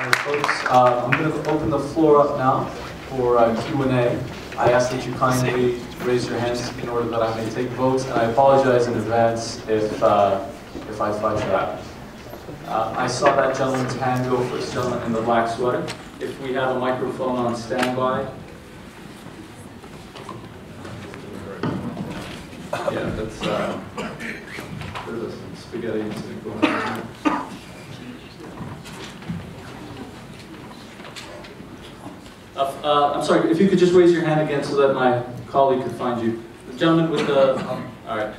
right, folks, I'm going to open the floor up now for Q&A. I ask that you kindly raise your hands in order that I may take votes, and I apologize in advance if I fudge that. I saw that gentleman's hand go first, gentleman in the black sweater. If we have a microphone on standby. Yeah, that's, there's some spaghetti incident going on. I'm sorry, if you could just raise your hand again so that my colleague could find you. The gentleman with the, all right.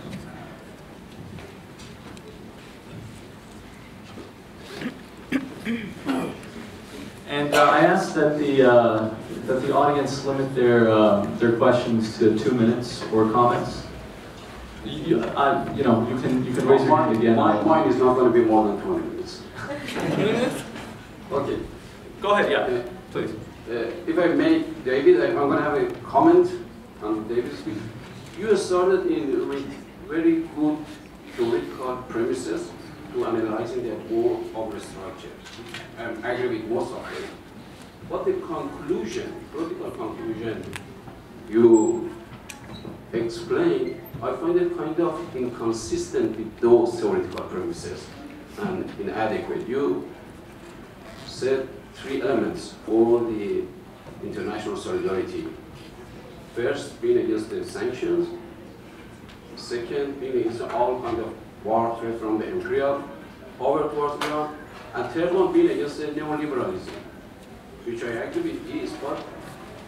And I ask that the audience limit their questions to 2 minutes or comments. You can raise your hand again. Mine is not going to be more than 20 minutes. 2 minutes? Okay. Go ahead, yeah, please. If I may, David, I'm going to have a comment on David's speech. You started with very good theoretical premises to analyzing the whole of the structure. I agree with most of it. But the conclusion, political conclusion you explained, I find it kind of inconsistent with those theoretical premises and inadequate. You said 3 elements for the international solidarity. First, being against the sanctions. Second, being against all kind of warfare from the imperial power towards Iran. And third one, being against the neoliberalism, which I agree with is, but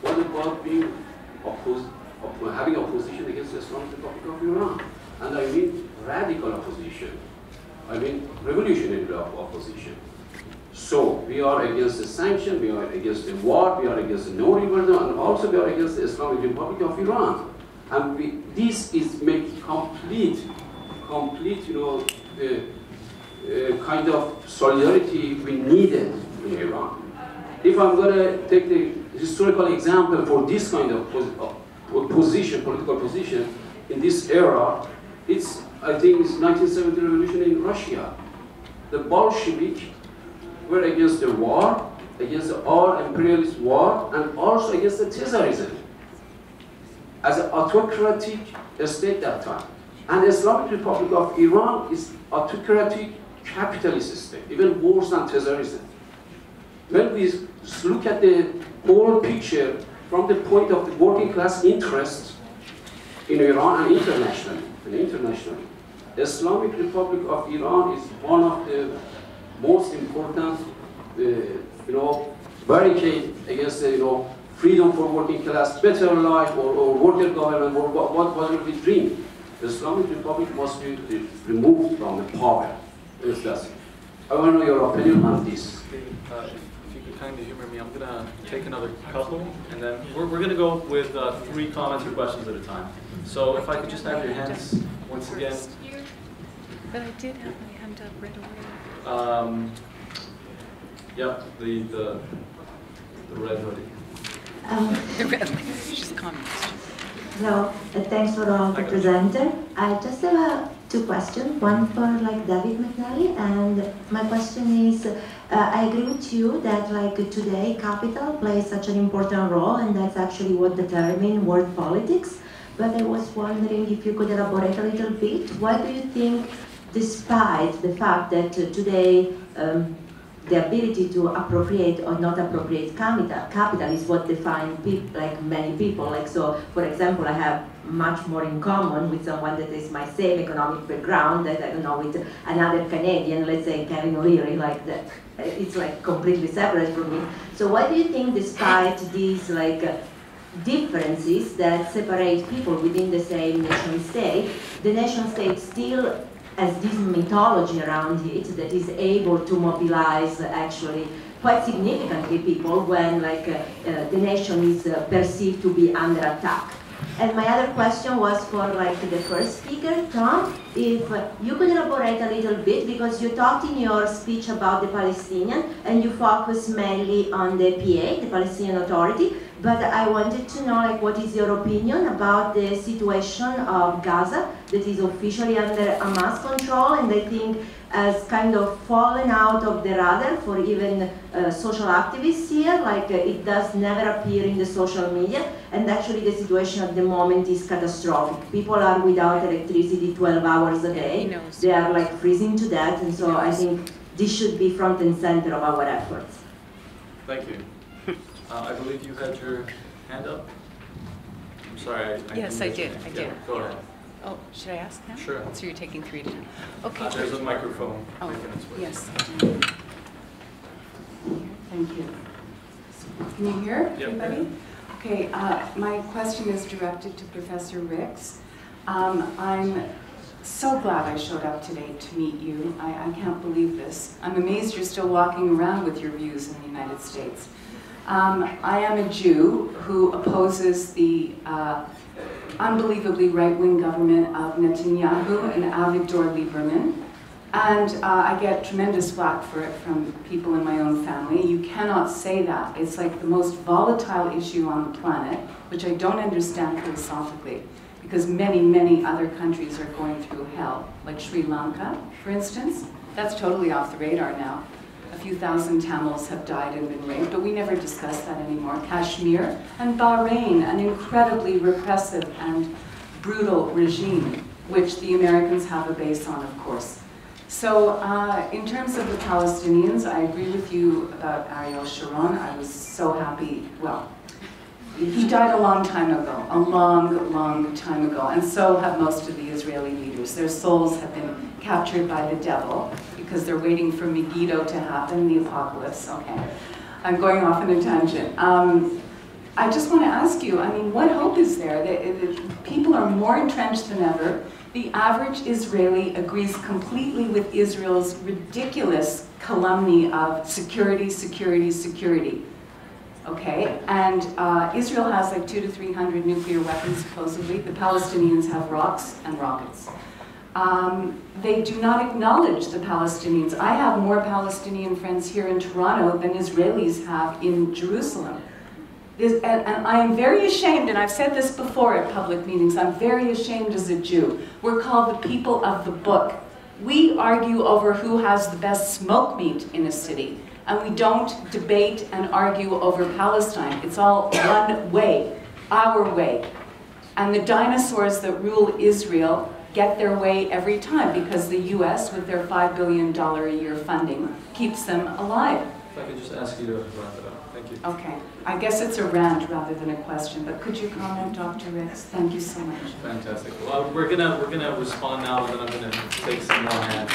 what about being having opposition against the Islamic Republic of Iran? And I mean radical opposition. I mean revolutionary opposition. So we are against the sanction, we are against the war, we are against the neoliberalism, and also we are against the Islamic Republic of Iran. And this is making complete, kind of solidarity we needed in Iran. If I'm going to take the historical example for this kind of position, political position in this era, I think it's 1970 revolution in Russia. The Bolshevik were against the war, against the all imperialist war, and also against the Tsarism as an autocratic state that time. And the Islamic Republic of Iran is autocratic capitalist state, even worse than Tsarism. When we look at the whole picture from the point of the working class interests in Iran and internationally, the Islamic Republic of Iran is one of the most important, barricade against the, freedom for working class, better life, or worker government, or whatever we dream. The Islamic Republic must be removed from the power. I want to know your opinion on this. If you could kindly humor me, I'm going to take another couple, and then we're going to go with 3 comments or questions at a time. So if I could just have your hands once again. But I did have my hand up right away. Yep, the red hoodie. Just comments. Hello, thanks for all the presenter. I just have 2 questions, one for David McNally, and my question is, I agree with you that today capital plays such an important role, and that's actually what determines world politics. But I was wondering if you could elaborate a little bit. Why do you think, despite the fact that today the ability to appropriate or not appropriate capital is what defines many people. So, for example, I have much more in common with someone that is my same economic background that I don't know with another Canadian, let's say Kevin O'Leary, that. It's completely separate from me. So why do you think, despite these differences that separate people within the same nation state, the nation state still has this mythology around it that is able to mobilize actually quite significantly people when the nation is perceived to be under attack? And my other question was for the first speaker, Tom, if you could elaborate a little bit, because you talked in your speech about the Palestinian and you focus mainly on the PA, the Palestinian Authority, But I wanted to know, like, what is your opinion about the situation of Gaza that is officially under Hamas control, and I think has kind of fallen out of the radar for even social activists here. Like, it does never appear in the social media, and actually the situation at the moment is catastrophic. People are without electricity 12 hours a day. They are like freezing to death, and so I think this should be front and center of our efforts. Thank you. I believe you had your hand up. I'm sorry. Yes, I did. I did. Go ahead. Oh, should I ask now? Sure. So you're taking 3 to 10. Okay. There's a microphone. Oh, making its way. yes. Thank you. Can you hear Yep. everybody? Okay, my question is directed to Professor Ricks. I'm so glad I showed up today to meet you. I can't believe this. I'm amazed you're still walking around with your views in the United States. I am a Jew who opposes the unbelievably right-wing government of Netanyahu and Avigdor Lieberman. And I get tremendous flack for it from people in my own family. You cannot say that. It's like the most volatile issue on the planet, which I don't understand philosophically, because many, many other countries are going through hell, like Sri Lanka, for instance. That's totally off the radar now. A few thousand Tamils have died and been raped, but we never discuss that anymore. Kashmir and Bahrain, an incredibly repressive and brutal regime, which the Americans have a base on, of course. So in terms of the Palestinians, I agree with you about Ariel Sharon. I was so happy. Well, he died a long time ago, a long, long time ago, and so have most of the Israeli leaders. Their souls have been captured by the devil because they're waiting for Megiddo to happen, the apocalypse. Okay, I'm going off on a tangent. I just want to ask you, I mean, what hope is there? People are more entrenched than ever. The average Israeli agrees completely with Israel's ridiculous calumny of security, security, security. Okay, and Israel has like 200 to 300 nuclear weapons, supposedly. The Palestinians have rocks and rockets. They do not acknowledge the Palestinians. I have more Palestinian friends here in Toronto than Israelis have in Jerusalem. And I am very ashamed, and I've said this before at public meetings, I'm very ashamed as a Jew. We're called the people of the book. We argue over who has the best smoke meat in a city, and we don't debate and argue over Palestine. It's all one way, our way. And the dinosaurs that rule Israel get their way every time because the US, with their $5 billion a year funding, keeps them alive. If I could just ask you to wrap it up. Thank you. Okay. I guess it's a rant rather than a question, but could you comment, Dr. Ricks? Thank you so much. Fantastic. Well, we're gonna respond now, and then I'm gonna take some more hands.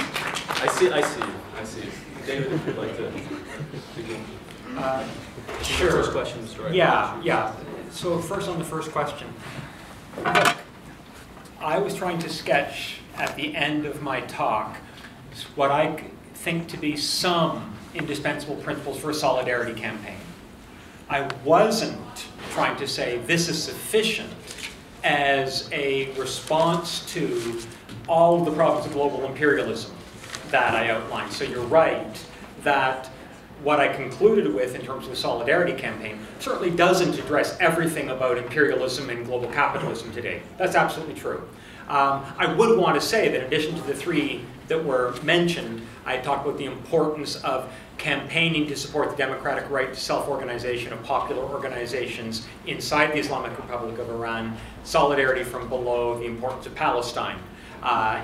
I see you. David, if you'd like to begin. Sure. The first question is right. Yeah. So first on the first question. Look, I was trying to sketch at the end of my talk what I think to be some indispensable principles for a solidarity campaign. I wasn't trying to say this is sufficient as a response to all of the problems of global imperialism that I outlined. So you're right that what I concluded with in terms of the solidarity campaign certainly doesn't address everything about imperialism and global capitalism today. That's absolutely true. I would want to say that in addition to the 3 that were mentioned, I talked about the importance of campaigning to support the democratic right to self-organization of popular organizations inside the Islamic Republic of Iran, solidarity from below, the importance of Palestine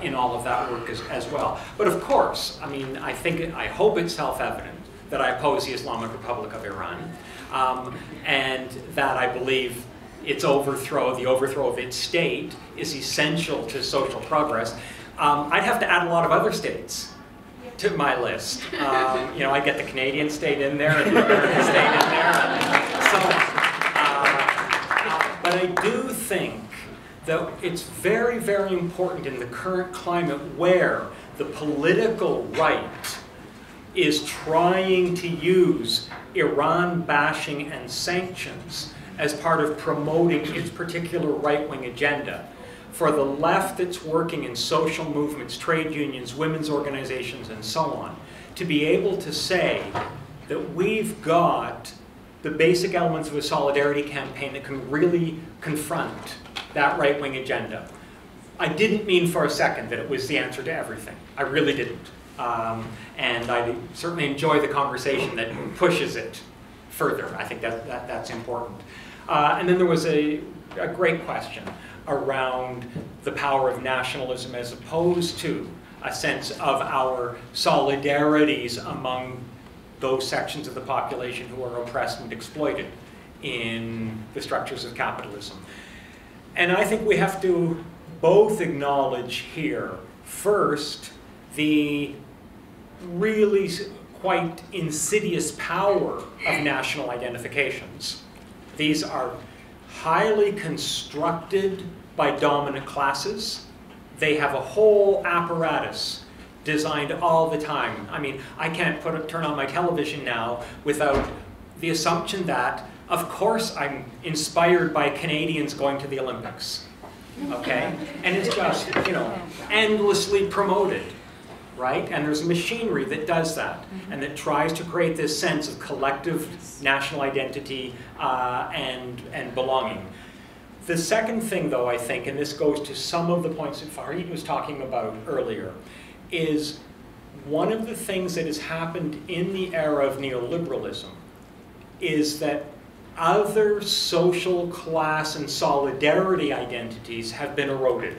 in all of that work as well. But of course, I mean, I hope it's self-evident that I oppose the Islamic Republic of Iran, and that I believe its overthrow, the overthrow of its state, is essential to social progress. I'd have to add a lot of other states to my list. You know, I get the Canadian state in there, and the American state in there, and so on. But I do think that it's very, very important in the current climate where the political right is trying to use Iran bashing and sanctions as part of promoting its particular right-wing agenda. For the left that's working in social movements, trade unions, women's organizations, and so on, to be able to say that we've got the basic elements of a solidarity campaign that can really confront that right-wing agenda. I didn't mean for a second that it was the answer to everything. I really didn't. And I certainly enjoy the conversation that pushes it further. I think that's important. And then there was a great question around the power of nationalism as opposed to a sense of our solidarities among those sections of the population who are oppressed and exploited in the structures of capitalism. And I think we have to both acknowledge here, first, the really quite insidious power of national identifications. These are highly constructed by dominant classes. They have a whole apparatus designed all the time. I mean, I can't turn on my television now without the assumption that, of course, I'm inspired by Canadians going to the Olympics, okay? And it's just, you know, endlessly promoted, right? And there's machinery that does that and that tries to create this sense of collective national identity and belonging. The second thing, though, I think, and this goes to some of the points that Farid was talking about earlier, is one of the things that has happened in the era of neoliberalism is that other social class and solidarity identities have been eroded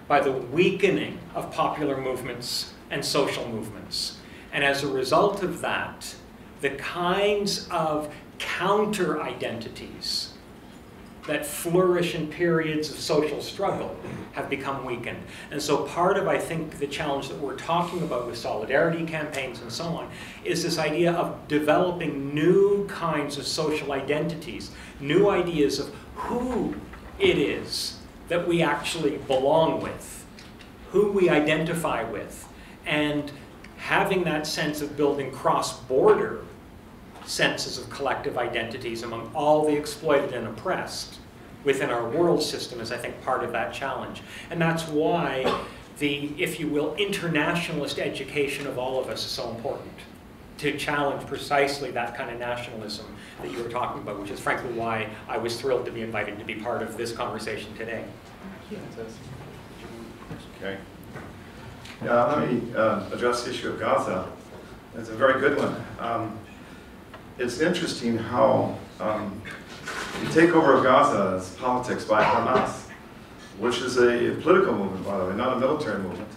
by the weakening of popular movements and social movements. And as a result of that, the kinds of counter-identities that flourish in periods of social struggle have become weakened. And so part of, I think, the challenge that we're talking about with solidarity campaigns and so on is this idea of developing new kinds of social identities, new ideas of who it is that we actually belong with, who we identify with, and having that sense of building cross-border senses of collective identities among all the exploited and oppressed within our world system is, I think, part of that challenge. And that's why the, if you will, internationalist education of all of us is so important, to challenge precisely that kind of nationalism that you were talking about, which is frankly why I was thrilled to be invited to be part of this conversation today. Okay. Yeah, let me address the issue of Gaza. It's a very good one. It's interesting how the takeover of Gaza is politics by Hamas, which is a political movement, by the way, not a military movement,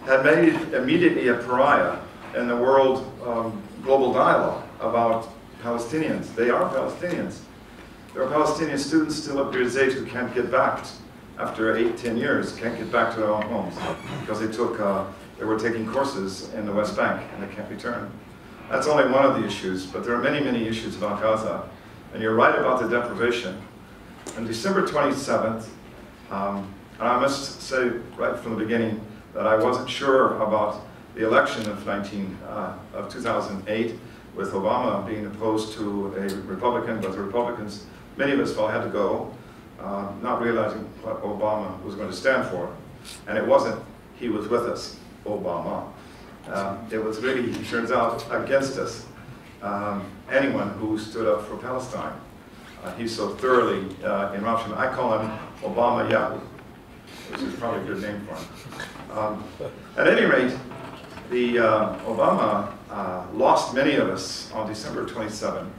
had made it immediately a pariah in the world global dialogue about Palestinians. They are Palestinians. There are Palestinian students still up to this age who can't get back after 8-10 years, can't get back to their own homes because they were taking courses in the West Bank and they can't return. That's only one of the issues, but there are many, many issues about Gaza. And you're right about the deprivation. On December 27th, and I must say right from the beginning that I wasn't sure about the election of 2008 with Obama being opposed to a Republican, but the Republicans, many of us felt had to go, not realizing what Obama was going to stand for. And it wasn't, he was with us, Obama. It was really, it turns out, against us. Anyone who stood up for Palestine. He's so thoroughly enraptured. I call him Obama Yahoo, which is probably a good name for him. At any rate, the Obama lost many of us on December 27,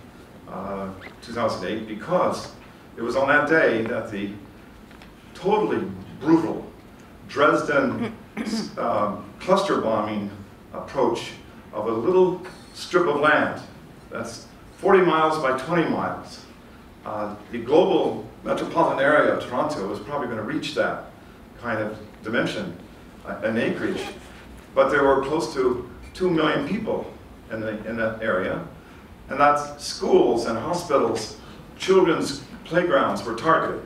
2008, because it was on that day that the totally brutal Dresden cluster bombing approach of a little strip of land that's 40 miles by 20 miles. The global metropolitan area of Toronto is probably going to reach that kind of dimension, an acreage. But there were close to 2 million people in that area. And that's schools and hospitals, children's playgrounds were targeted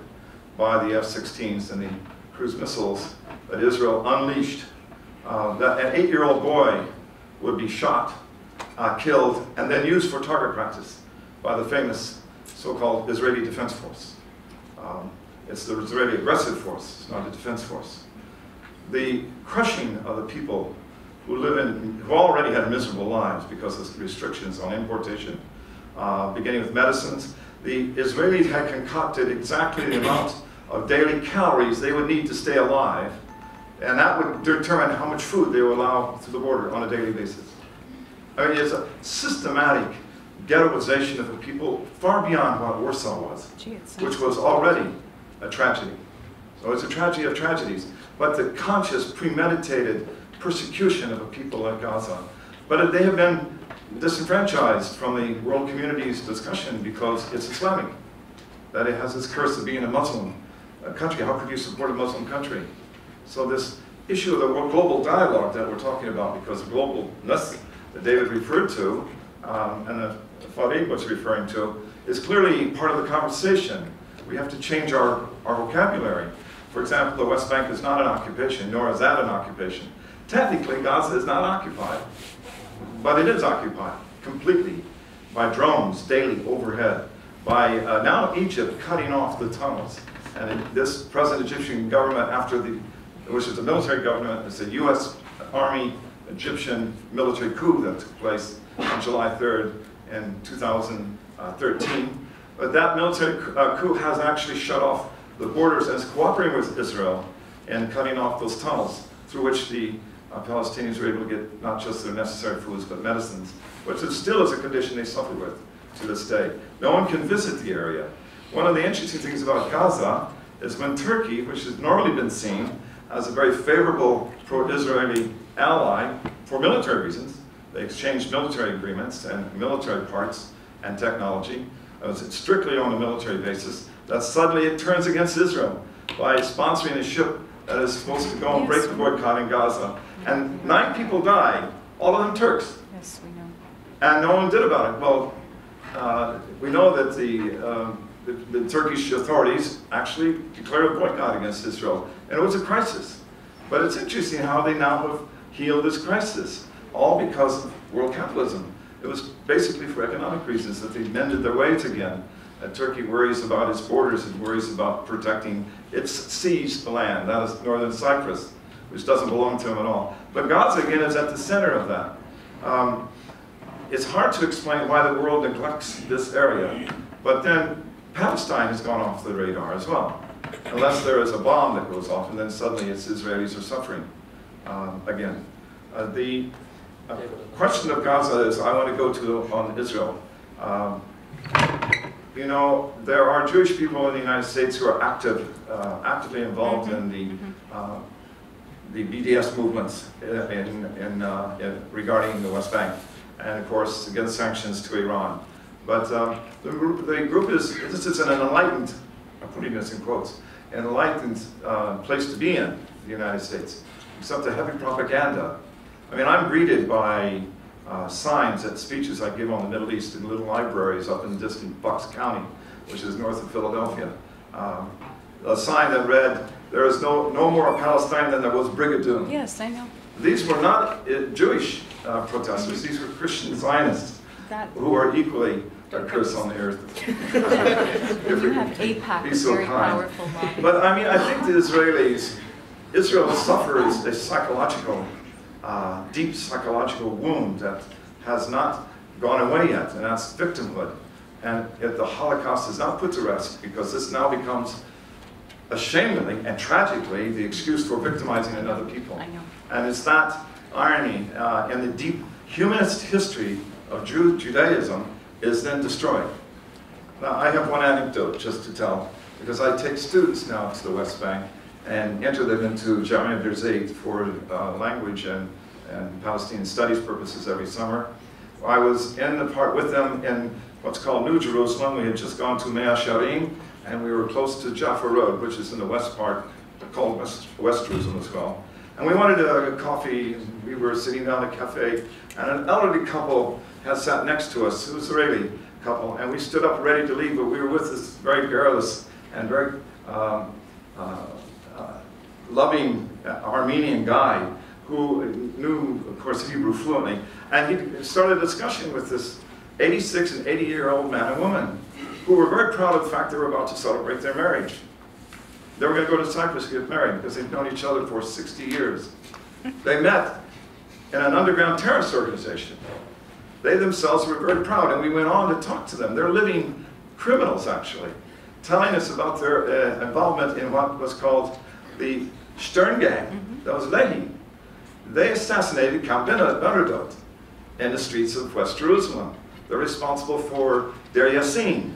by the F-16s and the cruise missiles that Israel unleashed. That an 8-year-old boy would be shot, killed, and then used for target practice by the famous so-called Israeli Defense Force. It's the Israeli aggressive force, it's not a defense force. The crushing of the people who already had miserable lives because of restrictions on importation, beginning with medicines. The Israelis had concocted exactly the amount of daily calories they would need to stay alive, and that would determine how much food they would allow through the border on a daily basis. I mean, it's a systematic ghettoization of the people far beyond what Warsaw was, which was already a tragedy. So it's a tragedy of tragedies, but the conscious, premeditated persecution of a people like Gaza. But they have been disenfranchised from the world community's discussion because it's Islamic, that it has this curse of being a Muslim country. How could you support a Muslim country? So this issue of the global dialogue that we're talking about, because globalness that David referred to, and that Farid was referring to, is clearly part of the conversation. We have to change our vocabulary. For example, the West Bank is not an occupation, nor is that an occupation. Technically, Gaza is not occupied, but it is occupied completely by drones daily overhead, by now Egypt cutting off the tunnels. And this present Egyptian government, which is a military government, it's a US Army Egyptian military coup that took place on July 3rd in 2013. But that military coup has actually shut off the borders and is cooperating with Israel in cutting off those tunnels through which the Palestinians were able to get not just their necessary foods, but medicines, which still is a condition they suffer with to this day. No one can visit the area. One of the interesting things about Gaza is when Turkey, which has normally been seen as a very favorable pro-Israeli ally for military reasons, they exchanged military agreements and military parts and technology. It was strictly on a military basis, that suddenly it turns against Israel by sponsoring a ship that is supposed to go and break the boycott in Gaza. And 9 people died, all of them Turks. Yes, we know. And no one did about it. Well, we know that the Turkish authorities actually declared a boycott against Israel. And it was a crisis. But it's interesting how they now have healed this crisis, all because of world capitalism. It was basically for economic reasons that they mended their ways again. Turkey worries about its borders and worries about protecting its seized land, that is northern Cyprus, which doesn't belong to them at all. But Gaza, again, is at the center of that. It's hard to explain why the world neglects this area, but then Palestine has gone off the radar as well. Unless there is a bomb that goes off, and then suddenly it's Israelis are suffering again. The question of Gaza is, I want to go to on Israel. You know, there are Jewish people in the United States who are actively involved in the BDS movements regarding the West Bank, and of course against sanctions to Iran. But the group is an enlightened, I'm putting this in quotes, an enlightened place to be in the United States, except the heavy propaganda. I mean, I'm greeted by signs at speeches I give on the Middle East in little libraries up in distant Bucks County, which is north of Philadelphia. A sign that read, "There is no more Palestine than there was Brigadoon." Yes, I know. These were not Jewish protesters, these were Christian Zionists who are equally a curse on the earth. You have AIPAC, so very kind. powerful lobby. But I mean, I think the Israel suffers a psychological, deep psychological wound that has not gone away yet, and that's victimhood. And yet the Holocaust is not put to rest, because this now becomes, ashamedly and tragically, the excuse for victimizing another people. I know. And it's that irony in the deep humanist history of Judaism is then destroyed. Now, I have one anecdote just to tell, because I take students now to the West Bank and enter them into Jamia Birzeit for language and Palestinian studies purposes every summer. I was in the part with them in what's called New Jerusalem. We had just gone to Mea Sharim, and we were close to Jaffa Road, which is in the west part, called West Jerusalem as well. And we wanted a coffee. We were sitting down at a cafe, and an elderly couple had sat next to us. It was an Israeli couple, and we stood up ready to leave, but we were with this very garrulous and very loving Armenian guy who knew, of course, Hebrew fluently. And he started a discussion with this 86 and 80-year-old man and woman who were very proud of the fact they were about to celebrate their marriage. They were going to go to Cyprus to get married because they'd known each other for 60 years. They met in an underground terrorist organization. They themselves were very proud, and we went on to talk to them. They're living criminals, actually, telling us about their involvement in what was called the Stern Gang. That was Lehi. They assassinated Count Benardot in the streets of West Jerusalem. They're responsible for Deir Yassin,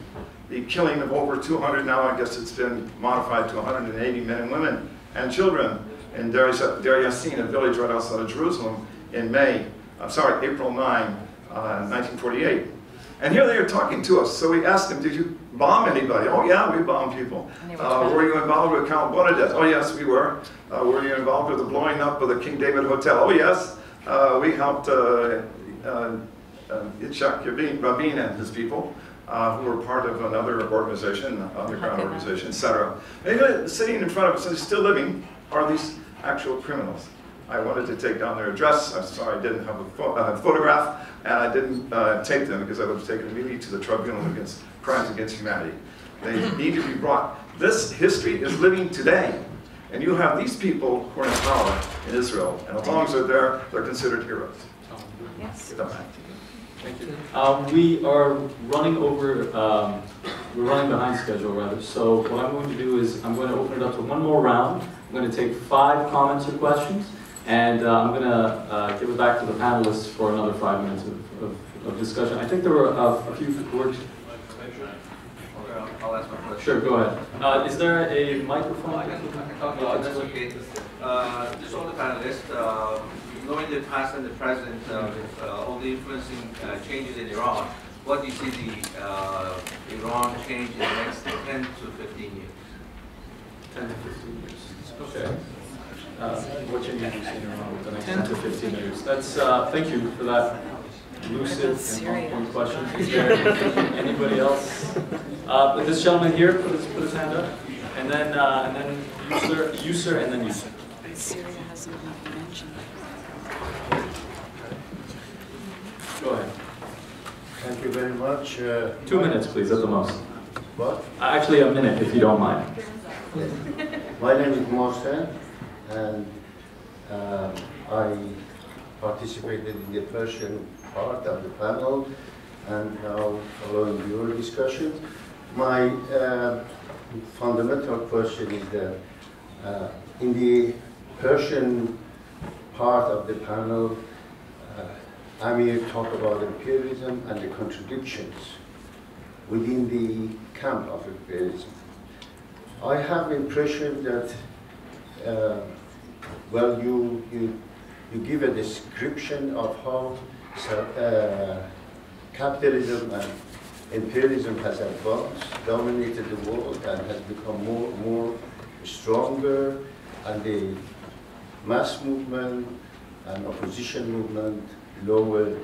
the killing of over 200, now I guess it's been modified to 180 men and women and children in Deir Yassin, a village right outside of Jerusalem, in April 9, 1948. And here they are talking to us. So we asked them, did you bomb anybody? Oh yeah, we bombed people. Were you involved with Count Bernadette? Oh yes, we were. Were you involved with the blowing up of the King David Hotel? Oh yes. We helped Yitzhak Rabin and his people, who were part of another organization, underground organization, etc. And sitting in front of us and still living are these actual criminals. I wanted to take down their address. I'm sorry I didn't have a photograph, and I didn't take them because I would have taken them immediately to the Tribunal against Crimes Against Humanity. They need to be brought. This history is living today. And you have these people who are in power in Israel, and as long as they're there, they're considered heroes. Yes. Thank you. We are running over, we're running behind schedule rather, so what I'm going to do is I'm going to open it up to one more round. I'm going to take 5 comments or questions, and I'm going to give it back to the panelists for another 5 minutes of discussion. I think there were a few words. I'll ask my question. Sure, go ahead. Is there a microphone? I can talk about that's okay. Just all the panelists, knowing the past and the present, with all the influencing changes in Iran, what do you see the Iran change in the next 10 to 15 years? 10 to 15 years. Okay. What changes do you see in Iran with the next 10 to 15 years? That's, thank you for that lucid and on-point question. Is there anybody else? This gentleman here put his hand up, and then you sir, and then you sir. Syria hasn't been mentioned. Go ahead. Thank you very much. 2 minutes, please, at the most. What? Actually, a minute, if you don't mind. Yes. My name is Mohsen, and I participated in the Persian part of the panel, and now following your discussion. My fundamental question is that in the Persian part of the panel, Amir talked about imperialism and the contradictions within the camp of imperialism. I have the impression that, well, you give a description of how capitalism and imperialism has advanced, dominated the world, and has become more stronger, and the mass movement and opposition movement lower,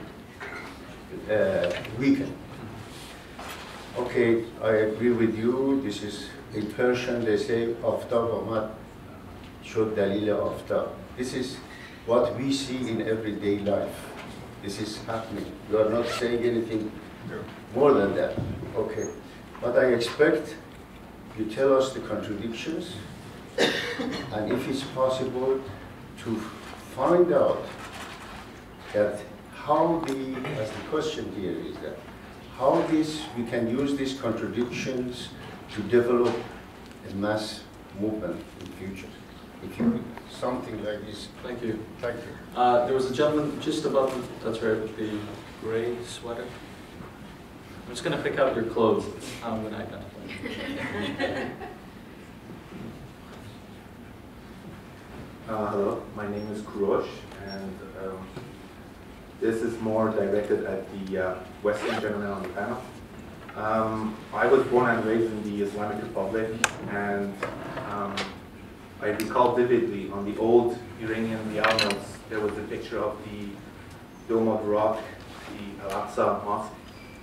weakened. Okay, I agree with you. This is in Persian. They say "Aftab amad shod dalil aftab." This is what we see in everyday life. This is happening. You are not saying anything more than that. Okay, but I expect you tell us the contradictions, and if it's possible to find out that how as the question here is that, how we can use these contradictions to develop a mass movement in the future. If you something like this. Thank you. Thank you. There was a gentleman just above, that's right, with the gray sweater. I'm just going to pick out your clothes. I'm going to identify you. Hello, my name is Kurosh, and this is more directed at the Western gentleman on the panel. I was born and raised in the Islamic Republic, and I recall vividly on the old Iranian Rialnos, there was a picture of the Dome of Rock, the Al-Aqsa Mosque,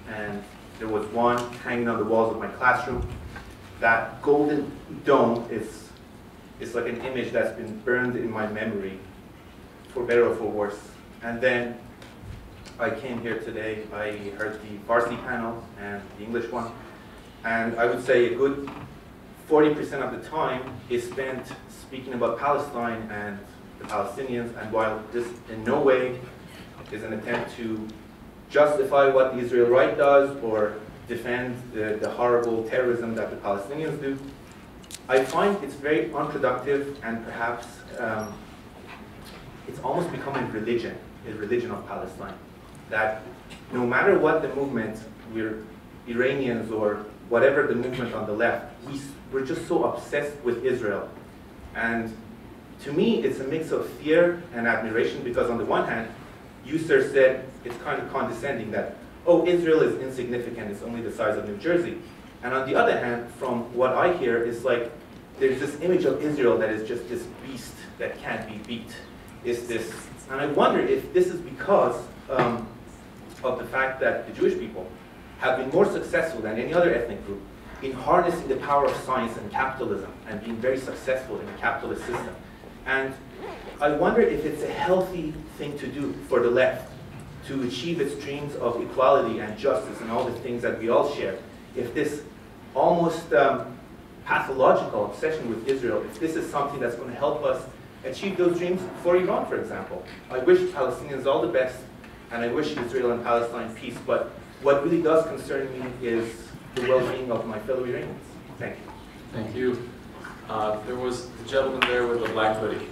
and there was one hanging on the walls of my classroom. That golden dome is like an image that's been burned in my memory, for better or for worse. And then I came here today, I heard the Farsi panel and the English one, and I would say a good 40% of the time is spent speaking about Palestine and the the Palestinians, and while this in no way is an attempt to justify what the Israel right does or defend the horrible terrorism that the Palestinians do, I find it's very unproductive, and perhaps it's almost becoming religion, a religion of Palestine. That no matter what the movement, we're Iranians or whatever the movement on the left, we're just so obsessed with Israel. And to me, it's a mix of fear and admiration, because on the one hand, Yusser said, it's kind of condescending that, oh, Israel is insignificant, it's only the size of New Jersey. And on the other hand, from what I hear, it's like there's this image of Israel that is just this beast that can't be beat. Is this, and I wonder if this is because of the fact that the Jewish people have been more successful than any other ethnic group in harnessing the power of science and capitalism and being very successful in a capitalist system. And I wonder if it's a healthy thing to do for the left to achieve its dreams of equality and justice and all the things that we all share. If this almost pathological obsession with Israel, if this is something that's going to help us achieve those dreams for Iran, for example. I wish Palestinians all the best, and I wish Israel and Palestine peace, but what really does concern me is the well-being of my fellow Iranians. Thank you. Thank you. There was the gentleman there with the black hoodie.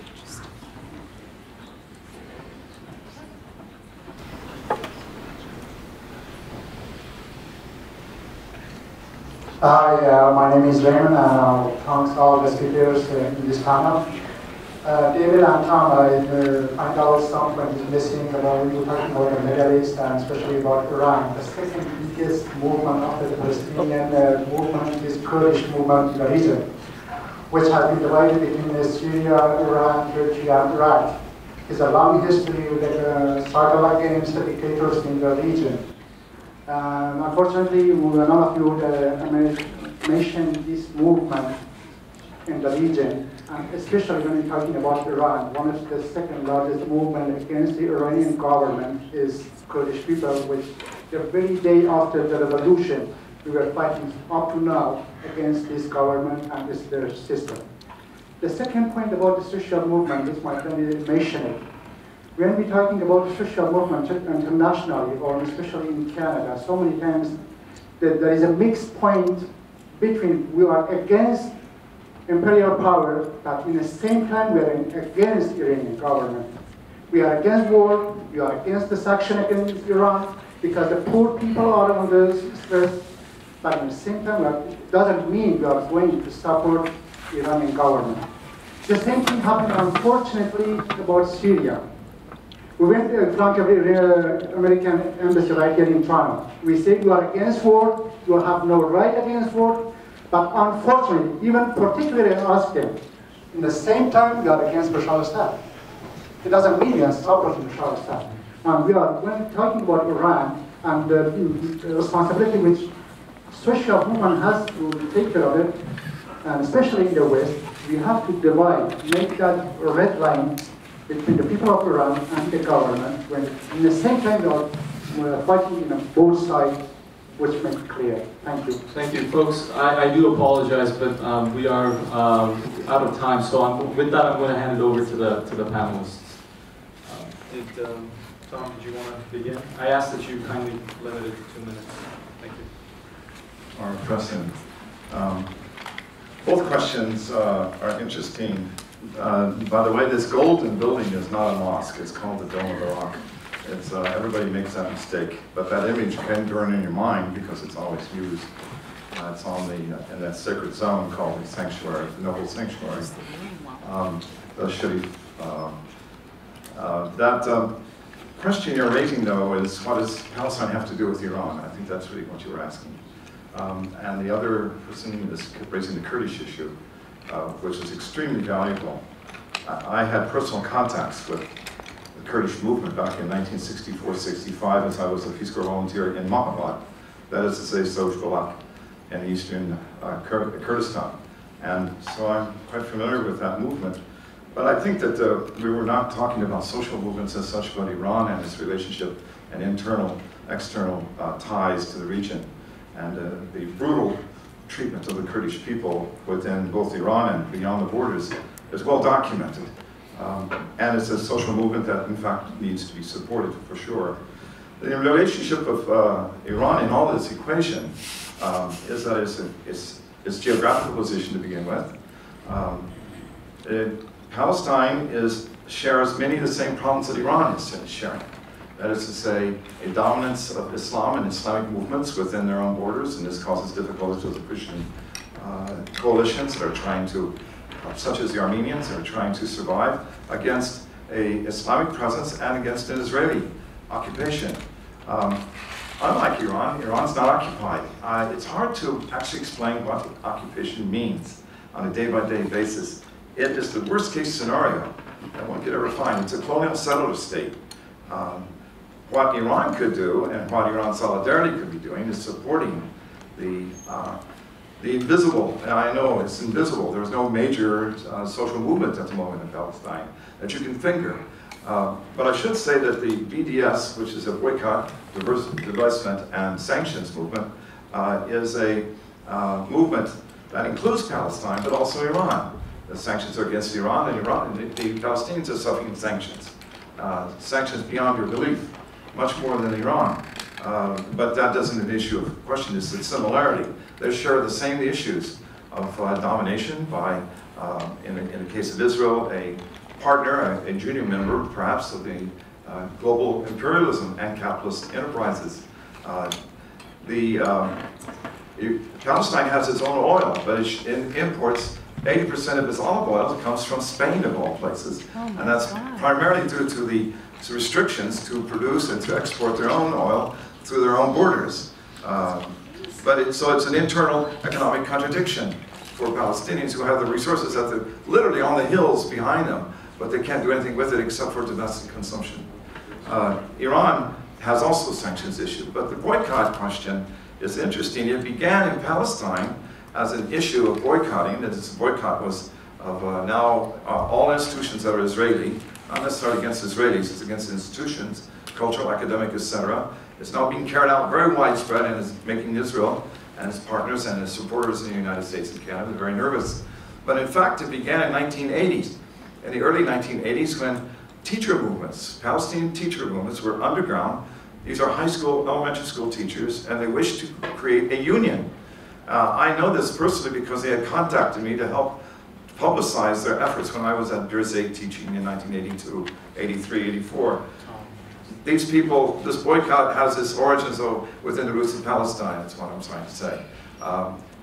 Hi, my name is Raymond, and thanks all the speakers in this panel. David and Tom, I find out something missing about you talking about the Middle East and especially about Iran. The second biggest movement after the Palestinian movement is Kurdish movement in the region, which has been divided between Syria, Iran, Turkey, and Iraq. It's a long history with the struggle against the dictators in the region. Unfortunately, none of you mentioned this movement in the region, and especially when we're talking about Iran. One of the second largest movement against the Iranian government is Kurdish people, which the very day after the revolution, we were fighting up to now against this government and their system. The second point about the social movement, which my friend is mentioning, when we're talking about the social movement internationally, or especially in Canada, so many times there is a mixed point between we are against imperial power, but in the same time we are against Iranian government. We are against war, we are against the sanction against Iran, because the poor people are on the stress, but at the same time it doesn't mean we are going to support Iranian government. The same thing happened, unfortunately, about Syria. We went in front of the American embassy right here in Toronto. We said you are against war, you have no right against war, but unfortunately, even particularly in Austin, in the same time we are against Bashar al-Assad. It doesn't mean we are supporting Bashar al-Assad. And we are, when talking about Iran and the responsibility which social movement has to take care of it, and especially in the West, we have to divide, make that red line between the people of Iran and the government, when in the same time we are fighting in both sides, which makes it clear. Thank you. Thank you, folks. I do apologize, but we are out of time. So with that, I'm going to hand it over to the panelists. Tom, did you want to begin? I ask that you kindly limit it to 2 minutes. Thank you. Our President. Both questions are interesting. By the way, this golden building is not a mosque. It's called the Dome of the Rock. It's, everybody makes that mistake, but that image can burn in your mind because it's always used. It's on the in that sacred zone called the sanctuary, the noble sanctuary. The Sharif. That question you're raising, though, is what does Palestine have to do with Iran? I think that's really what you were asking. And the other person is raising the Kurdish issue, which is extremely valuable. I had personal contacts with the Kurdish movement back in 1964-65 as I was a Peace Corps volunteer in Mahabad, that is to say, Sojbalak in eastern Kurdistan. And so I'm quite familiar with that movement. But I think that we were not talking about social movements as such, but Iran and its relationship and internal, external ties to the region. And the brutal treatment of the Kurdish people within both Iran and beyond the borders is well documented. And it's a social movement that, in fact, needs to be supported for sure. The relationship of Iran in all this equation is that its geographical position to begin with. Palestine shares many of the same problems that Iran is sharing. That is to say, a dominance of Islam and Islamic movements within their own borders, and this causes difficulties with the Christian coalitions that are trying to, such as the Armenians, that are trying to survive against an Islamic presence and against an Israeli occupation. Unlike Iran, Iran's not occupied. It's hard to actually explain what occupation means on a day-by-day basis. It is the worst-case scenario that one could ever find. It's a colonial settler state. What Iran could do, and what Iran Solidarity could be doing, is supporting the invisible. And I know it's invisible. There's no major social movement at the moment in Palestine that you can finger. But I should say that the BDS, which is a boycott, divestment, and sanctions movement, is a movement that includes Palestine, but also Iran. The sanctions are against Iran, and the Palestinians are suffering sanctions. Sanctions beyond your belief, much more than Iran. But that doesn't an issue of question, it's the similarity. They share the same issues of domination by, in the case of Israel, a partner, a junior member, perhaps, of the global imperialism and capitalist enterprises. Palestine has its own oil, but it imports 80% of its olive oil comes from Spain, of all places. And that's primarily due to the restrictions to produce and to export their own oil through their own borders. So it's an internal economic contradiction for Palestinians who have the resources that they're literally on the hills behind them, but they can't do anything with it except for domestic consumption. Iran has also sanctions issued, but the boycott question is interesting. It began in Palestine as an issue of boycotting. That this boycott was of now all institutions that are Israeli, not necessarily against Israelis, it's against institutions, cultural, academic, etc. It's now being carried out very widespread and is making Israel and its partners and its supporters in the United States and Canada very nervous. But in fact, it began in 1980s, in the early 1980s, when teacher movements, Palestinian teacher movements, were underground. These are high school, elementary school teachers, and they wished to create a union. I know this personally because they had contacted me to help publicize their efforts when I was at Birzeit teaching in 1982, 83, 84. These people, this boycott has its origins within the roots of Palestine, that's what I'm trying to say.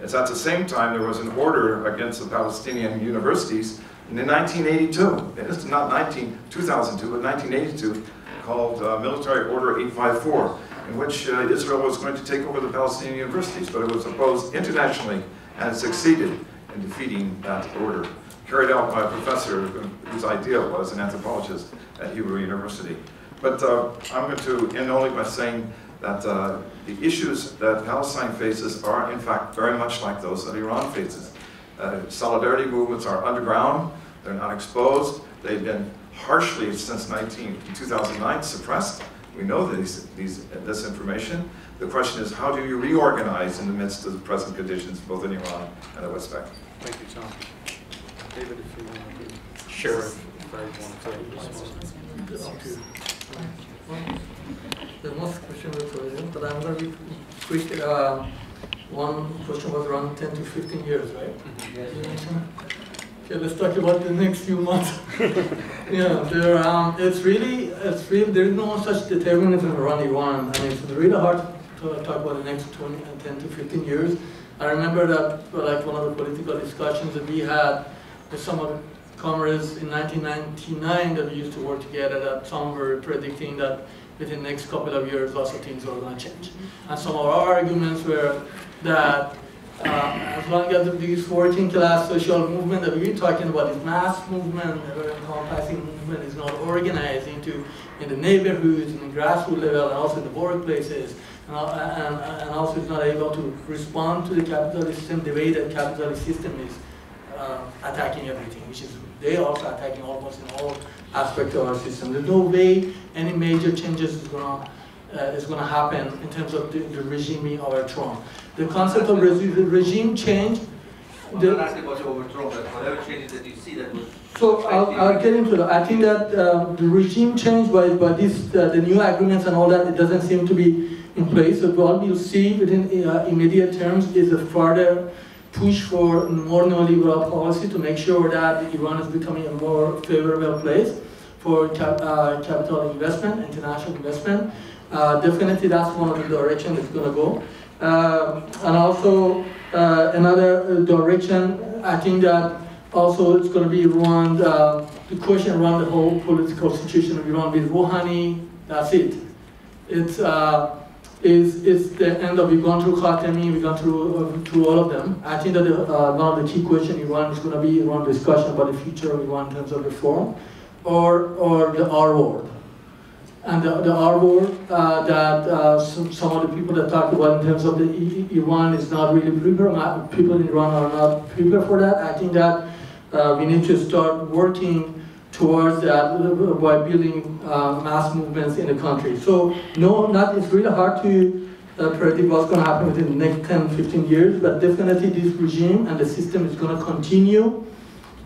It's at the same time there was an order against the Palestinian universities in 1982. It's not 2002, but 1982, called Military Order 854, in which Israel was going to take over the Palestinian universities, but it was opposed internationally, and it succeeded in defeating that order, carried out by a professor whose idea was an anthropologist at Hebrew University. But I'm going to end only by saying that the issues that Palestine faces are, in fact, very much like those that Iran faces. Solidarity movements are underground, they're not exposed, they've been harshly, since 2009, suppressed. We know this information. The question is, how do you reorganize in the midst of the present conditions, both in Iran and the West Bank? Thank you, Tom. David, if you want to. Sure. If I want to respond. The most question was present, but I'm going to be quick. One question was around 10 to 15 years, right? Okay, let's talk about the next few months. Yeah, it's really, there is no such determinism around Iran. I mean, it's really hard to talk about the next 10 to 15 years. I remember that, like, one of the political discussions that we had with some of the comrades in 1999 that we used to work together, that some were predicting that within the next couple of years lots of things were going to change. And some of our arguments were that as long as this working class social movement that we've been talking about, this mass movement, encompassing movement, is not organized in the neighborhoods, in the grassroots level, and also in the workplaces, and also is not able to respond to the capitalist system the way that capitalist system is attacking everything, which is they also attacking almost in all aspects of our system. There's no way any major changes is going to happen in terms of the regime overthrown. The concept of regime change. I'm not asking about your overthrow, but whatever changes that you see that would So I'll get into that. I think that the regime change by this, the new agreements and all that, it doesn't seem to be in place. So what we'll see within immediate terms is a further push for more neoliberal policy to make sure that Iran is becoming a more favorable place for capital investment, international investment. Definitely that's one of the directions it's going to go. And also another direction, I think that also it's going to be around the question around the whole political situation of Iran with Rouhani. That's it. It's the end of, we've gone through Khatami, we've gone through all of them. I think that one of the key questions in Iran is going to be around discussion about the future of Iran in terms of reform, or the R word. And the R word that some of the people that talk about in terms of the Iran is not really prepared, people in Iran are not prepared for that. I think that we need to start working towards that by building mass movements in the country. So it's really hard to predict what's going to happen within the next 10, 15 years, but definitely this regime and the system is going to continue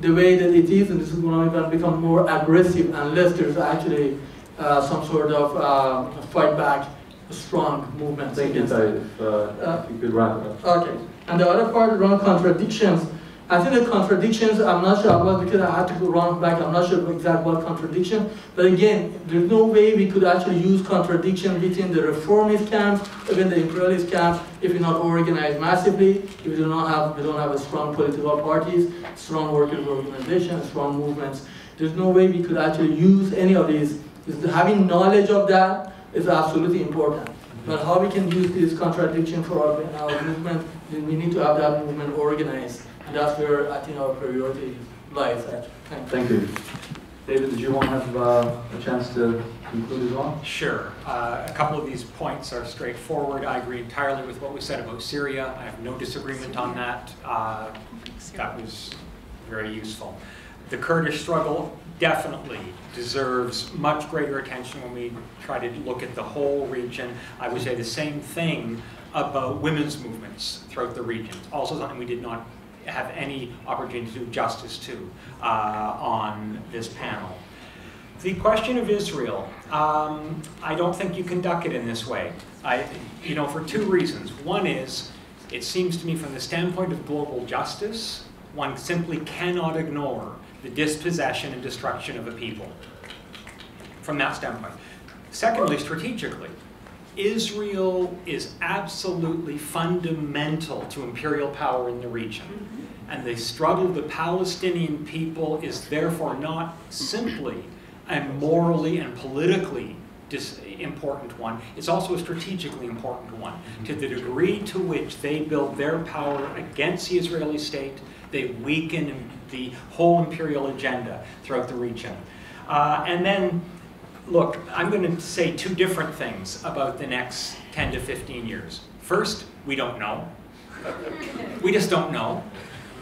the way that it is, and this is going to become more aggressive unless there's actually some sort of fight back, strong movement. Thank you, Tayyip. If you could wrap it up. Okay. And the other part around contradictions, I think the contradictions, I'm not sure about because I had to go run back, I'm not sure exactly what contradiction, but again, there's no way we could actually use contradiction between the reformist camps, even the imperialist camps, if we're not organized massively, if we don't have a strong political parties, strong workers' organizations, strong movements. There's no way we could actually use any of these. Having knowledge of that is absolutely important. But how we can use this contradiction for our movement, we need to have that movement organized. And that's where I think our priority lies. Thank you. David, did you want to have a chance to conclude as well? Sure. A couple of these points are straightforward. I agree entirely with what was said about Syria. I have no disagreement on that. That was very useful. The Kurdish struggle definitely deserves much greater attention when we try to look at the whole region. I would say the same thing about women's movements throughout the region. Also something we did not have any opportunity to do justice to on this panel. The question of Israel, I don't think you can duck it in this way. For two reasons. One is, it seems to me from the standpoint of global justice, one simply cannot ignore the dispossession and destruction of a people from that standpoint. Secondly, strategically, Israel is absolutely fundamental to imperial power in the region. And the struggle of the Palestinian people is therefore not simply a morally and politically important one, it's also a strategically important one. To the degree to which they build their power against the Israeli state, they weaken the whole imperial agenda throughout the region. And then, look, I'm going to say two different things about the next 10 to 15 years. First, we don't know. We just don't know.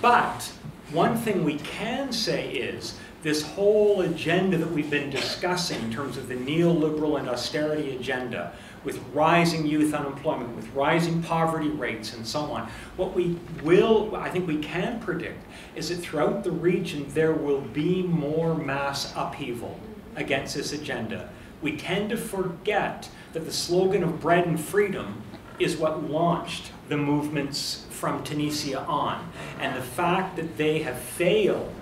But one thing we can say is this whole agenda that we've been discussing in terms of the neoliberal and austerity agenda, with rising youth unemployment, with rising poverty rates and so on, I think we can predict, is that throughout the region there will be more mass upheaval against this agenda. We tend to forget that the slogan of bread and freedom is what launched the movements from Tunisia on. And the fact that they have failed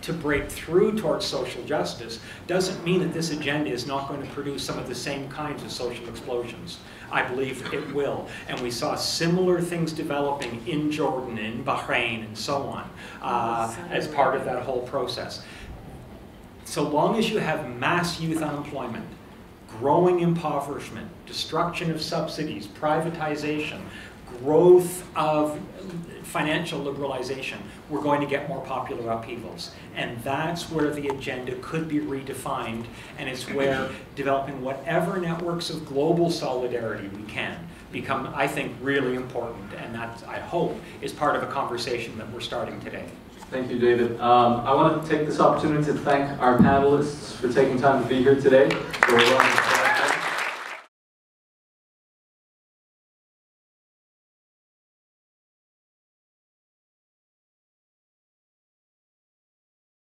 to break through towards social justice doesn't mean that this agenda is not going to produce some of the same kinds of social explosions. I believe it will. And we saw similar things developing in Jordan, in Bahrain, and so on, as part of that whole process. So long as you have mass youth unemployment, growing impoverishment, destruction of subsidies, privatization, growth of financial liberalization, we're going to get more popular upheavals. And that's where the agenda could be redefined, and it's where developing whatever networks of global solidarity we can become, I think, really important. And that, I hope, is part of a conversation that we're starting today. Thank you, David. I want to take this opportunity to thank our panelists for taking time to be here today.